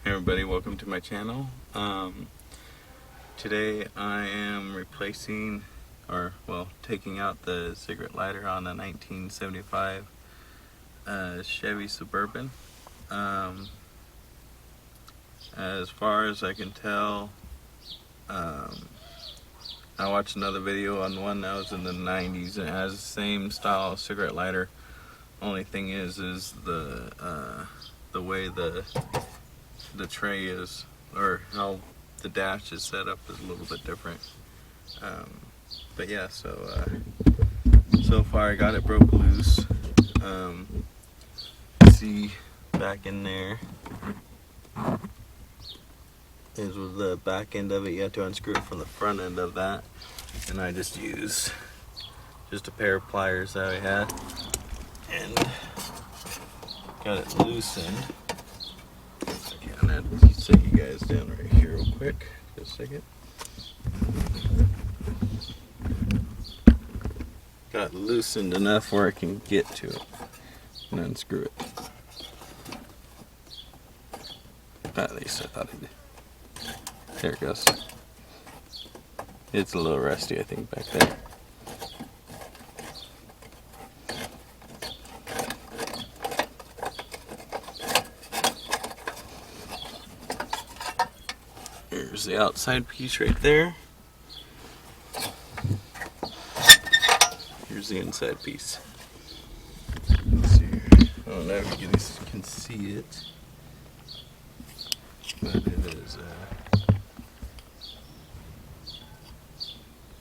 Hey everybody, welcome to my channel. Today I am replacing, taking out the cigarette lighter on a 1975 Chevy Suburban. As far as I can tell, I watched another video on one that was in the 90s and it has the same style of cigarette lighter. Only thing is the way the tray is, or how the dash is set up, is a little bit different. But yeah, so far I got it broke loose. See back in there is with the back end of it. You have to unscrew it from the front end of that, and I just used a pair of pliers that I had and got it loosened. I'm gonna set you guys down right here real quick. Just a second. Got loosened enough where I can get to it and unscrew it. At least I thought I did. There it goes. It's a little rusty, I think, back there. Here's the outside piece right there. Here's the inside piece. Let's see here. I don't know if you guys can see it, but it is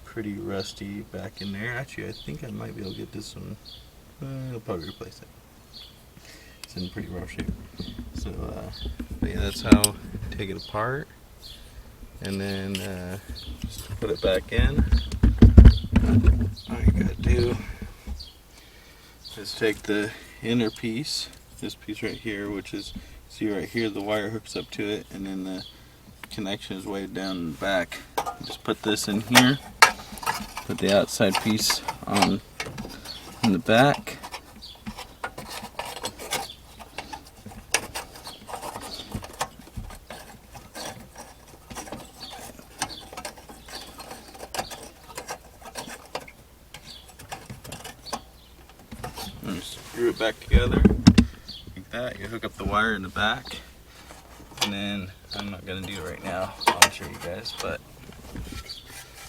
pretty rusty back in there. Actually, I think I might be able to get this one. I'll probably replace it. It's in pretty rough shape. So, but yeah, that's how I take it apart. And then just put it back in. All you gotta do is take the inner piece, this piece right here, which is, see right here, the wire hooks up to it, and then the connection is way down in the back. Just put this in here, put the outside piece on in the back. And screw it back together like that. You hook up the wire in the back, and then I'm not gonna do it right now. I'll show you guys, but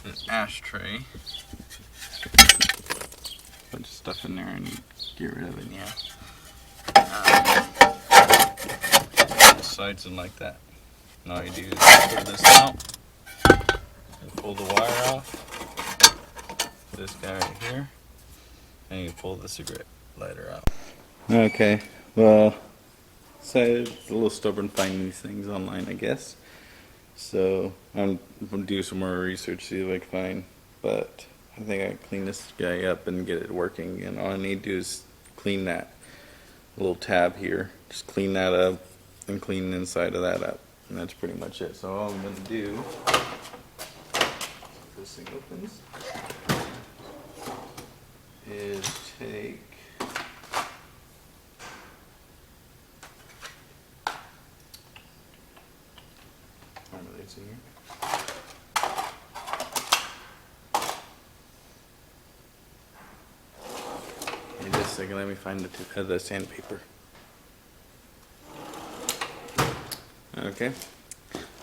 an ashtray. Bunch of stuff in there and get rid of it. Yeah. It slides in like that. And all you do is pull this out and pull the wire off. This guy right here, and you pull the cigarette lighter out. Okay, well, so it's a little stubborn finding these things online, I guess. So I'm gonna do some more research, see if I can find. But I think I can clean this guy up and get it working. And all I need to do is clean that little tab here. Just clean that up and clean the inside of that up, and that's pretty much it. So all I'm gonna do, if this thing opens, is take in here. In just a second, let me find the sandpaper. Okay.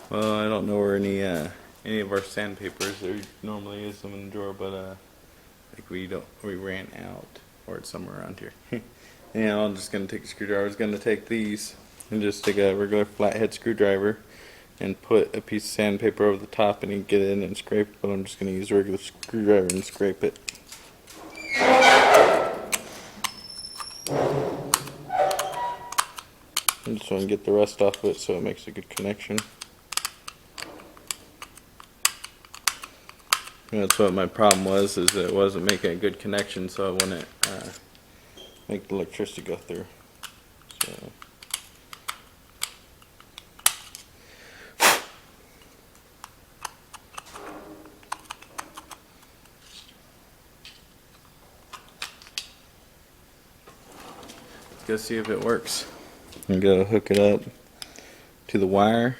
Well, I don't know where any of our sandpapers. There normally is some in the drawer, but like we ran out, or it's somewhere around here. And I'm just gonna take a screwdriver. I was gonna take these and just take a regular flathead screwdriver and put a piece of sandpaper over the top and you get it in and scrape it, but I'm just gonna use a regular screwdriver and scrape it. And just want to get the rust off of it so it makes a good connection. And that's what my problem was, is that it wasn't making a good connection, so it wouldn't make the electricity go through. So let's go see if it works. I'm gonna hook it up to the wire,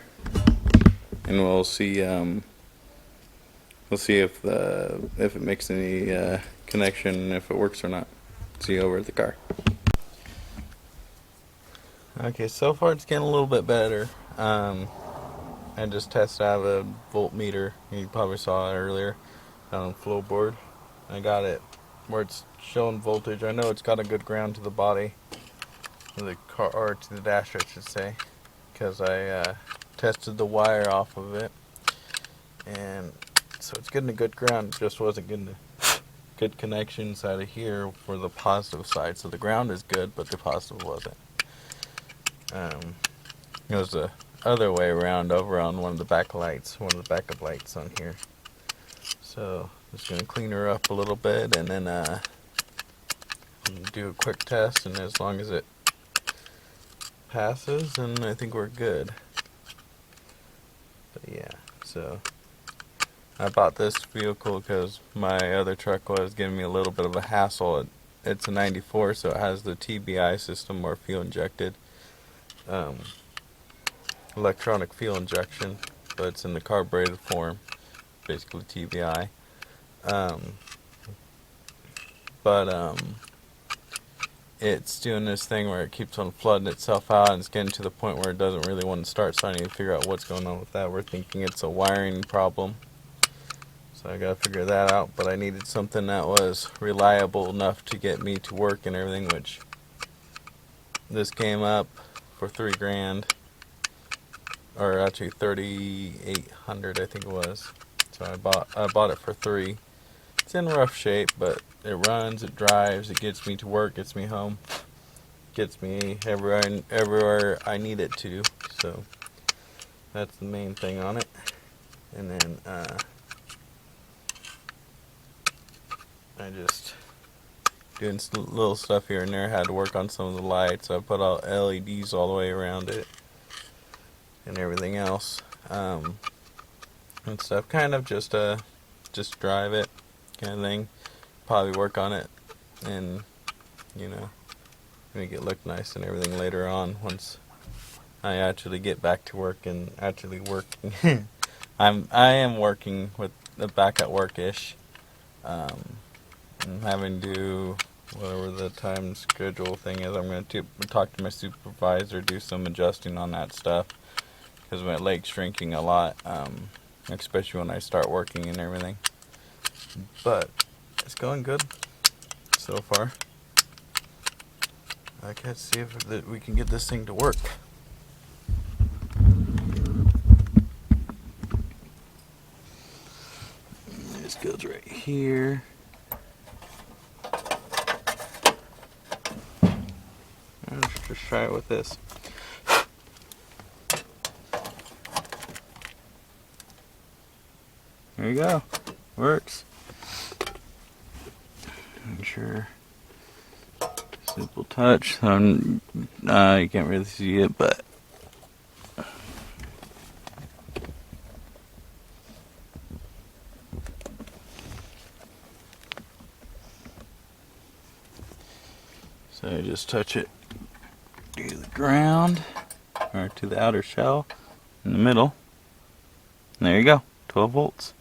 and we'll see if it makes any connection, if it works or not. See you over at the car. Okay, so far it's getting a little bit better. I just tested out a voltmeter. You probably saw it earlier on the floorboard. I got it where it's showing voltage. I know it's got a good ground to the body of the car, or to the dash, I should say, because I tested the wire off of it, and so it's getting a good ground. It just wasn't getting a good connection inside of here for the positive side. So the ground is good, but the positive wasn't. It was the other way around over on one of the back lights, one of the backup lights on here. So just gonna clean her up a little bit, and then do a quick test, and as long as it passes, then I think we're good. But yeah, so I bought this vehicle because my other truck was giving me a little bit of a hassle. It's a 94, so it has the TBI system, or fuel injected. Electronic fuel injection, but it's in the carbureted form, basically TBI. It's doing this thing where it keeps on flooding itself out, and it's getting to the point where it doesn't really want to start, so I need to figure out what's going on with that. We're thinking it's a wiring problem, so I gotta figure that out. But I needed something that was reliable enough to get me to work and everything, which this came up for $3,000. Or actually 3,800, I think it was. So I bought it for $3,000. It's in rough shape, but it runs, it drives, it gets me to work, gets me home, gets me everywhere I need it to. So that's the main thing on it. And then I just doing little stuff here and there. Had to work on some of the lights. I put all LEDs all the way around it, and everything else, and stuff. Kind of just drive it, kind of thing. Probably work on it, and make it look nice and everything later on once I actually get back to work and actually working. I am working with back at work-ish. I'm having to do whatever the time schedule thing is. I'm going to talk to my supervisor, do some adjusting on that stuff, because my leg's shrinking a lot, especially when I start working and everything. But it's going good so far. I can't see if we can get this thing to work. This goes right here. Let's just try it with this. There you go. Works. I'm sure. Simple touch. You can't really see it, but so I just touch it to the ground, or to the outer shell in the middle. And there you go. 12 volts.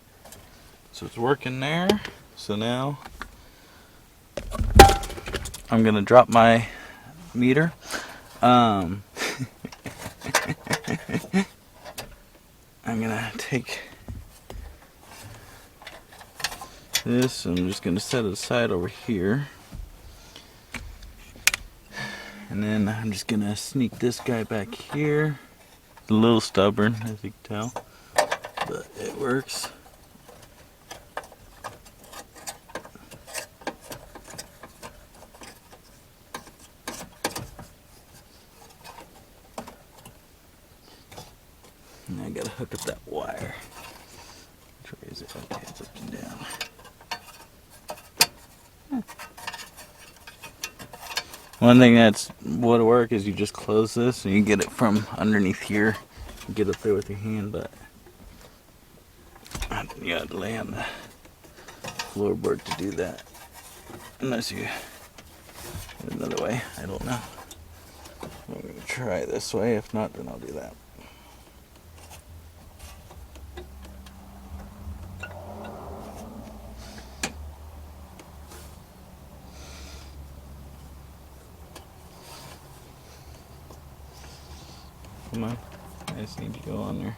So it's working there. So now I'm gonna drop my meter. I'm gonna take this. I'm just gonna set it aside over here, and then I'm just gonna sneak this guy back here. It's a little stubborn, as you can tell, but it works. And I gotta hook up that wire. Which way is it? Okay, it's up and down. One thing that's would work is you just close this and you get it from underneath here. You get up there with your hand, but you gotta lay on the floorboard to do that. Unless you do another way, I don't know. I'm gonna try this way. If not, then I'll do that. Come on. I just need to go on there.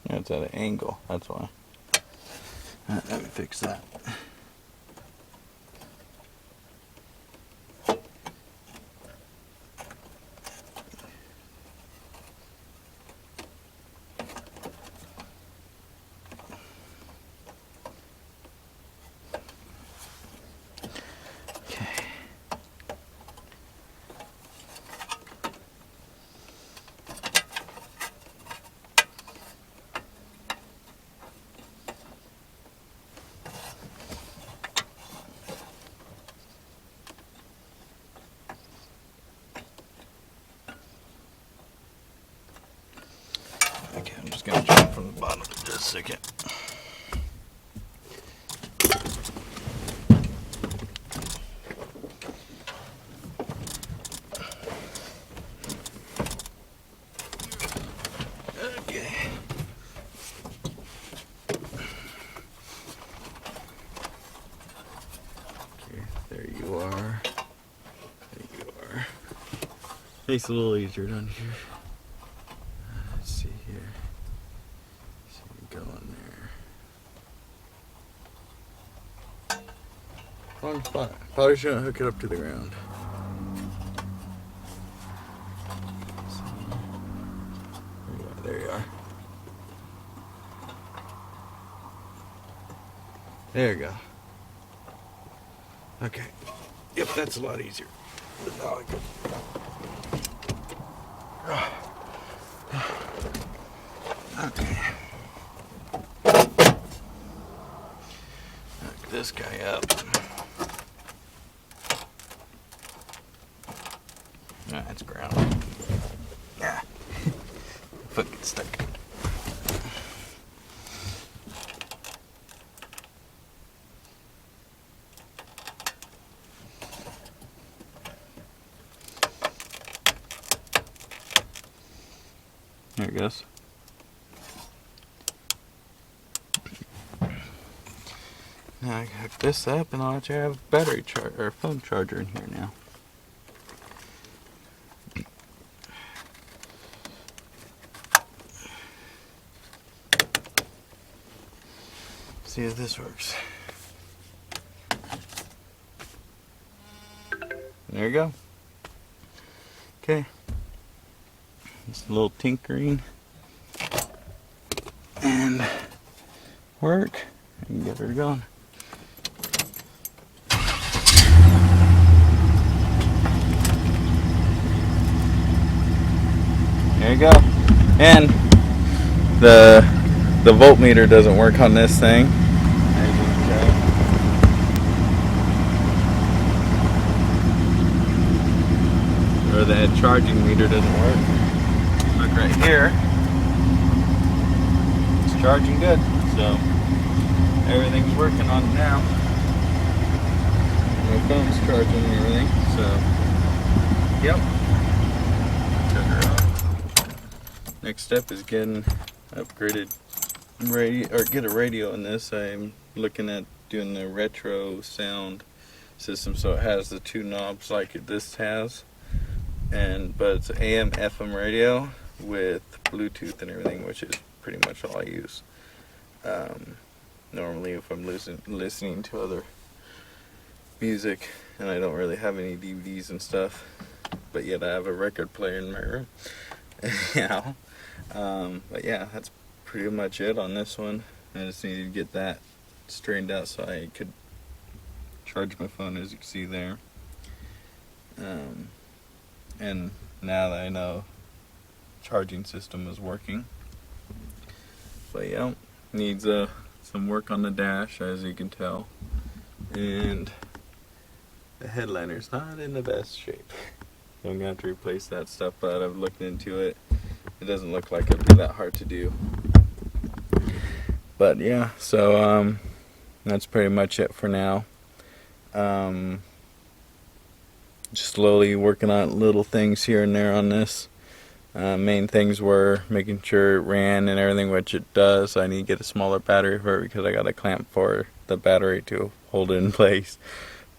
It's at an angle, that's why. Let me fix that. Okay, I'm just gonna try from the bottom for just a second. Okay. Okay, there you are. There you are. Makes it a little easier down here. Let's see here. So you go in there. Wrong spot. Probably shouldn't hook it up to the ground. There you are. There you go. Okay. Yep, that's a lot easier. Now I can. Okay. Hook this guy up. That's ground. Yeah. Foot gets stuck. There it goes. Now I can hook this up and I'll actually have a battery or phone charger in here now. See if this works. There you go. Okay. Just a little tinkering and work and get her going. There you go. And the voltmeter doesn't work on this thing. Or the charging meter doesn't work. Look right here. It's charging good. So everything's working on it now. My phone's charging and everything. So yep. Took her off. Next step is getting upgraded radio, or get a radio in this. I'm looking at doing the retro sound system, so it has the two knobs like this has, but it's AM FM radio with Bluetooth and everything, which is pretty much all I use. Normally if I'm listening to other music and I don't really have any DVDs and stuff, but yet I have a record player in my room. Yeah. But yeah, that's pretty much it on this one. I just needed to get that straightened out so I could charge my phone, as you can see there. And now that I know charging system is working, but yeah, needs some work on the dash, as you can tell, and the headliner's not in the best shape. So I'm gonna have to replace that stuff, but I've looked into it. It doesn't look like it'd be that hard to do. But yeah, so that's pretty much it for now. Just slowly working on little things here and there on this. Main things were making sure it ran and everything, which it does. I need to get a smaller battery for it because I got a clamp for the battery to hold it in place.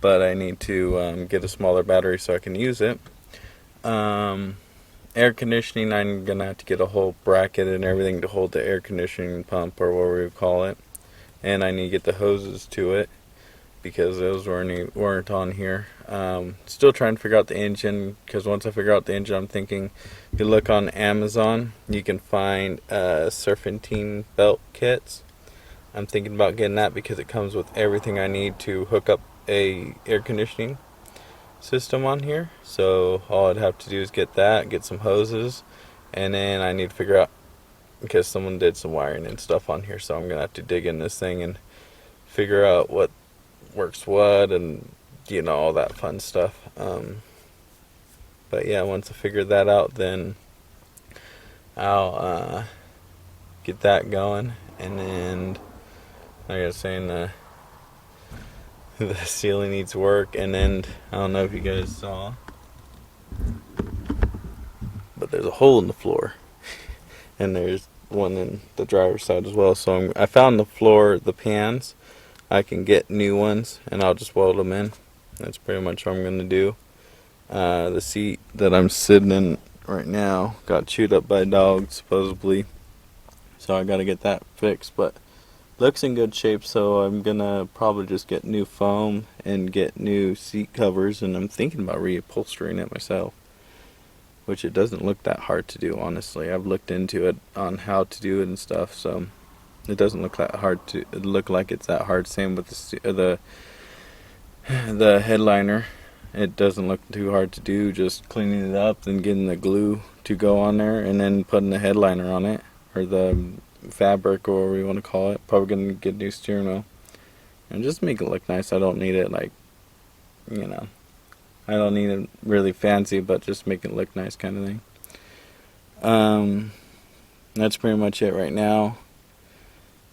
But I need to get a smaller battery so I can use it. Air conditioning, I'm going to have to get a whole bracket and everything to hold the air conditioning pump, or whatever we call it. And I need to get the hoses to it because those weren't on here. Still trying to figure out the engine, because once I figure out the engine, I'm thinking, if you look on Amazon, you can find serpentine belt kits. I'm thinking about getting that because it comes with everything I need to hook up a air conditioning system on here. So all I'd have to do is get that, get some hoses, and then I need to figure out, because someone did some wiring and stuff on here, so I'm gonna have to dig in this thing and figure out what works what, and all that fun stuff. But yeah, once I figure that out, then I'll get that going. And then, like I was saying, the ceiling needs work. And then I don't know if you guys saw, but there's a hole in the floor, and there's one in the driver's side as well. So I found the floor, the pans. I can get new ones, and I'll just weld them in. That's pretty much what I'm going to do. The seat that I'm sitting in right now got chewed up by a dog, supposedly. So I got to get that fixed, but looks in good shape, so I'm going to probably just get new foam and get new seat covers, and I'm thinking about reupholstering it myself, which it doesn't look that hard to do, honestly. I've looked into it on how to do it and stuff, so it doesn't look that hard to look like it's that hard. Same with the headliner. It doesn't look too hard to do. Just cleaning it up and getting the glue to go on there, and then putting the headliner on it, or the fabric, or whatever you want to call it. Probably gonna get a new steering wheel and just make it look nice. I don't need it like, I don't need it really fancy, but just make it look nice, kind of thing. That's pretty much it right now.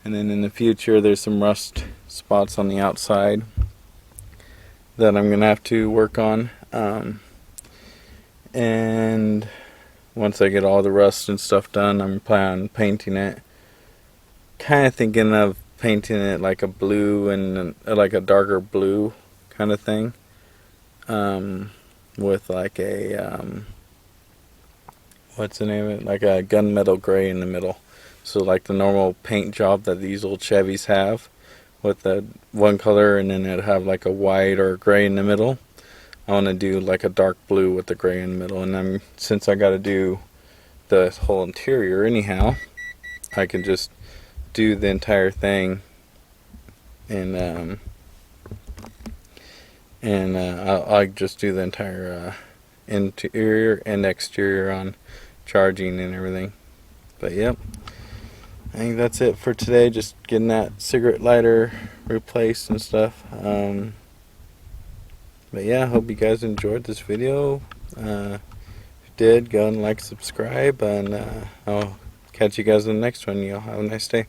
And then in the future, there's some rust spots on the outside that I'm going to have to work on. And once I get all the rust and stuff done, I'm planning on painting it. Kind of thinking of painting it like a blue, and like a darker blue kind of thing. With like a, what's the name of it? Like a gunmetal gray in the middle. So like the normal paint job that these old Chevys have, with the one color, and then it'd have like a white or gray in the middle. I want to do like a dark blue with the gray in the middle. And since I got to do the whole interior anyhow, I can just do the entire thing, and I'll just do the entire interior and exterior on charging and everything. But yep, I think that's it for today. Just getting that cigarette lighter replaced and stuff. But yeah, I hope you guys enjoyed this video. If you did, go and like, subscribe, and I'll catch you guys in the next one. Y'all have a nice day.